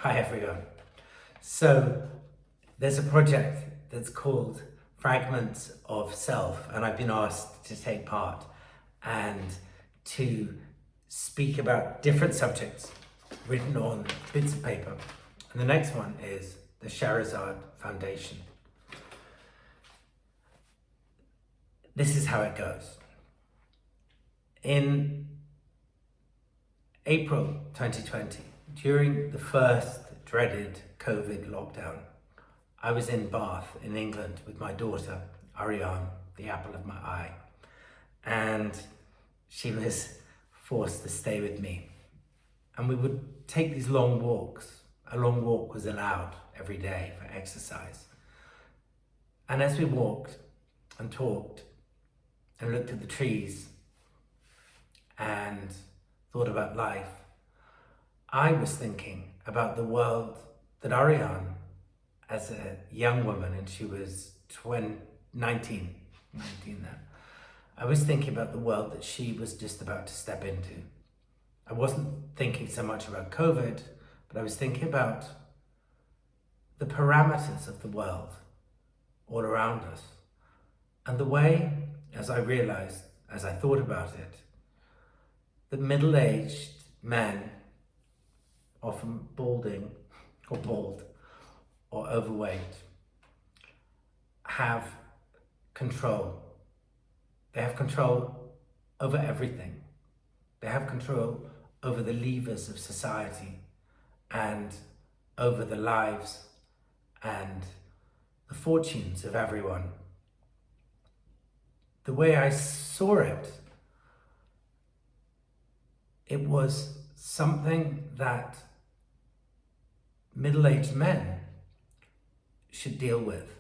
Hi everyone. So there's a project that's called Fragments of Self, and I've been asked to take part and to speak about different subjects written on bits of paper. And the next one is the Scheherazade Foundation. This is how it goes. In April 2020, during the first dreaded COVID lockdown, I was in Bath in England with my daughter, Ariane, the apple of my eye, and she was forced to stay with me. And we would take these long walks. A long walk was allowed every day for exercise. And as we walked and talked and looked at the trees and thought about life, I was thinking about the world that Ariane, as a young woman, and she was 19 then, I was thinking about the world that she was just about to step into. I wasn't thinking so much about COVID, but I was thinking about the parameters of the world all around us. And the way, as I realized, as I thought about it, that middle-aged men, often balding or bald or overweight, have control. They have control over everything. They have control over the levers of society and over the lives and the fortunes of everyone. The way I saw it, it was something that middle-aged men should deal with.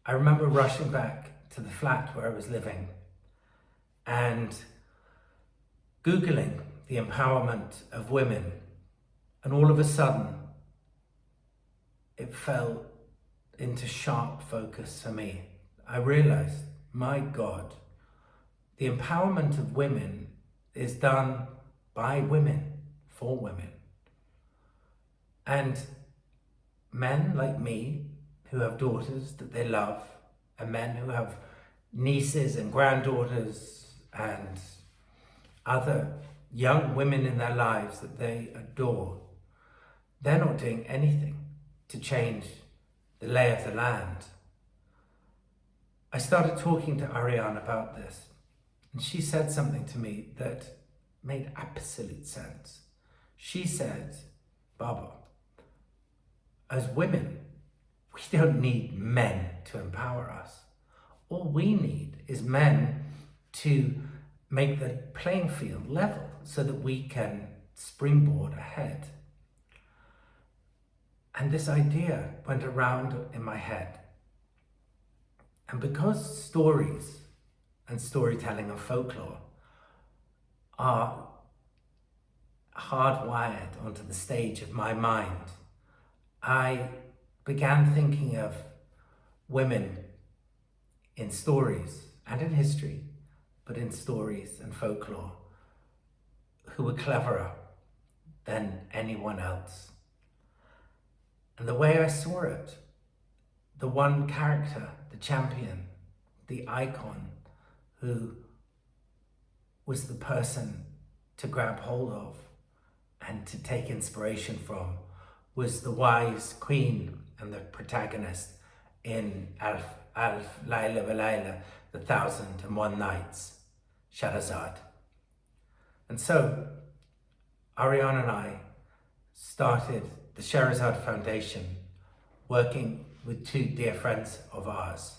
I remember rushing back to the flat where I was living and Googling the empowerment of women, and all of a sudden it fell into sharp focus for me. I realized, my God, the empowerment of women is done by women, for women. And men like me, who have daughters that they love, and men who have nieces and granddaughters and other young women in their lives that they adore, they're not doing anything to change the lay of the land. I started talking to Ariane about this, and she said something to me that made absolute sense. She said, Baba, as women, we don't need men to empower us. All we need is men to make the playing field level so that we can springboard ahead. And this idea went around in my head. And because stories and storytelling and folklore are hardwired onto the stage of my mind, I began thinking of women in stories and in history, but in stories and folklore, who were cleverer than anyone else. And the way I saw it, the one character, the champion, the icon, who was the person to grab hold of and to take inspiration from, was the wise queen and the protagonist in Alf Layla Balayla, the 1001 Nights, Scheherazade. And so Ariane and I started the Scheherazade Foundation, working with two dear friends of ours,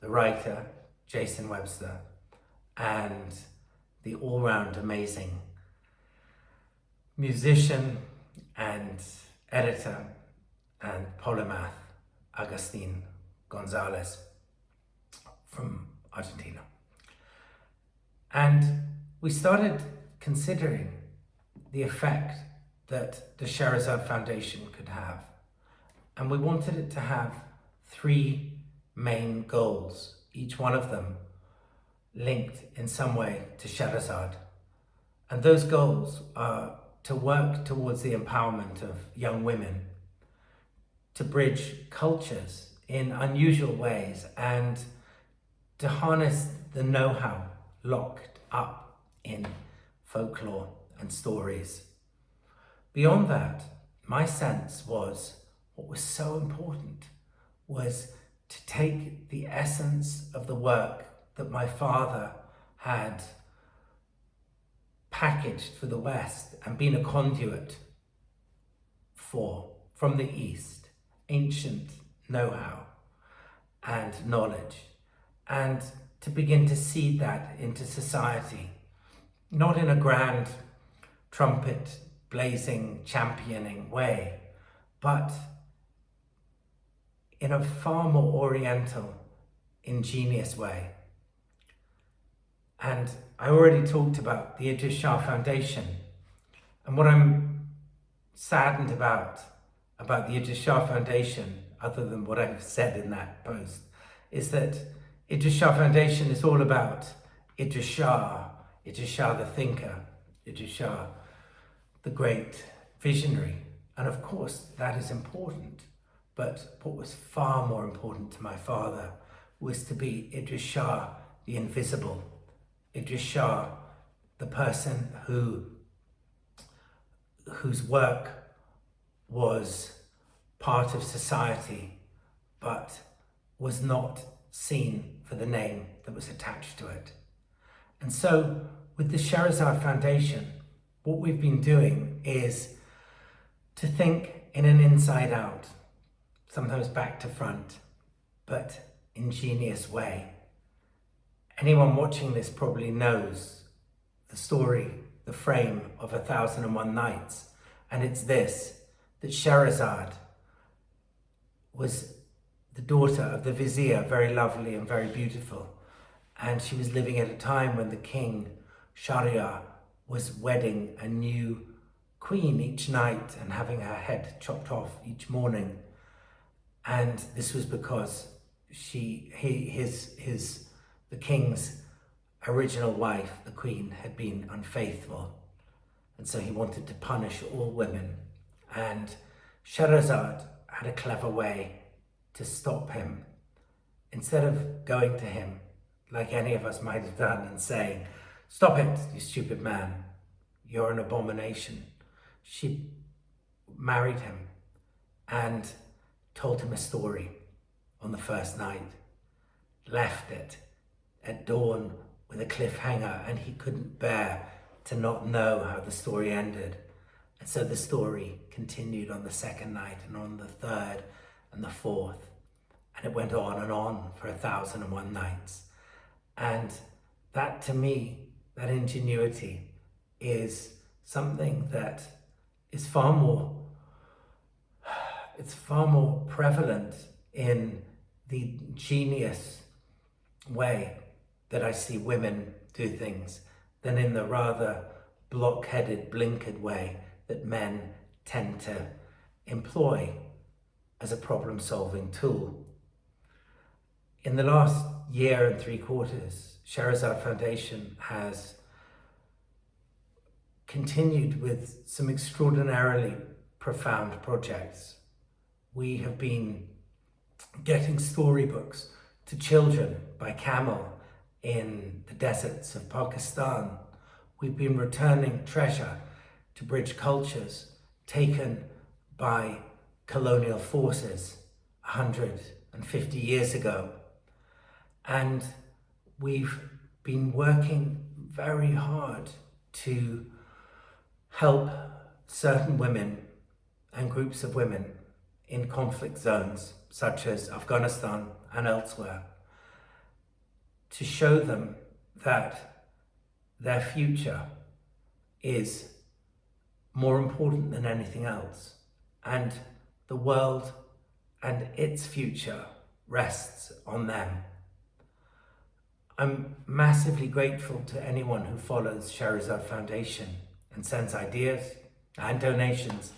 the writer Jason Webster and the all-round amazing musician and editor and polymath Agustin Gonzalez from Argentina. And we started considering the effect that the Scheherazade Foundation could have. And we wanted it to have three main goals, each one of them linked in some way to Scheherazade. And those goals are to work towards the empowerment of young women, to bridge cultures in unusual ways, and to harness the know-how locked up in folklore and stories. Beyond that, my sense was what was so important was to take the essence of the work that my father had packaged for the West and been a conduit for from the East, ancient know-how and knowledge, and to begin to seed that into society, not in a grand trumpet blazing championing way, but in a far more oriental, ingenious way. And I already talked about the Idris Shah Foundation, and what I'm saddened about the Idris Shah Foundation, other than what I've said in that post, is that Idris Shah Foundation is all about Idris Shah the thinker, Idris Shah the great visionary. And of course that is important, but what was far more important to my father was to be Idris Shah the invisible, Idris Shah the person whose work was part of society but was not seen for the name that was attached to it. And so with the Scheherazade Foundation, what we've been doing is to think in an inside out, sometimes back to front, but ingenious way. Anyone watching this probably knows the story, the frame of 1001 Nights, and it's this, that Scheherazade was the daughter of the vizier, very lovely and very beautiful, and she was living at a time when the king, Shahryar, was wedding a new queen each night and having her head chopped off each morning. And this was because the king's original wife, the queen, had been unfaithful. And so he wanted to punish all women. And Scheherazade had a clever way to stop him. Instead of going to him, like any of us might have done, and saying, "Stop it, you stupid man, you're an abomination," she married him and told him a story on the first night, left it at dawn with a cliffhanger, and he couldn't bear to not know how the story ended. And so the story continued on the second night and on the third and the fourth, and it went on for 1001 nights. And that, to me, that ingenuity is something that is far more prevalent in the genius way that I see women do things than in the rather block-headed, blinkered way that men tend to employ as a problem-solving tool. In the last year and 3/4, Scheherazade Foundation has continued with some extraordinarily profound projects. We have been getting storybooks to children by camel in the deserts of Pakistan. We've been returning treasure to bridge cultures taken by colonial forces 150 years ago. And we've been working very hard to help certain women and groups of women in conflict zones, such as Afghanistan and elsewhere, to show them that their future is more important than anything else, and the world and its future rests on them. I'm massively grateful to anyone who follows Scheherazade Foundation and sends ideas and donations,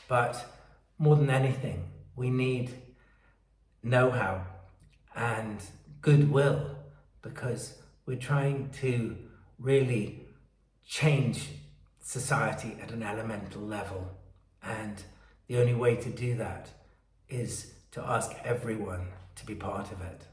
but more than anything, we need know-how and goodwill, because we're trying to really change society at an elemental level. And the only way to do that is to ask everyone to be part of it.